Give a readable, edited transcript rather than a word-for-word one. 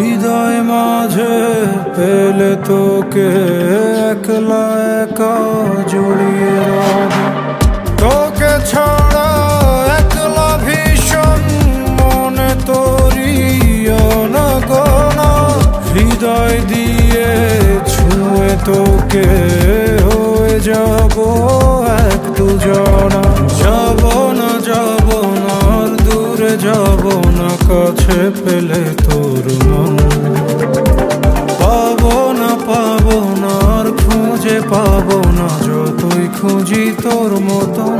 হৃদয় মাঝে পেলে তোকে একলা একা জড়িয়ে রব। তোকে ছাড়া একলা ভীষণ মনে তোরি অনগণা। হৃদয় দিয়ে ছুঁয়ে তোকে হয়ে যাব এক দুজনা। যাব না যাব না আর দূরে যাব না, কাছে পেলে তোর মন। পাবো না আর খুঁজে পাবো না, যতই খুঁজি তোর মতন।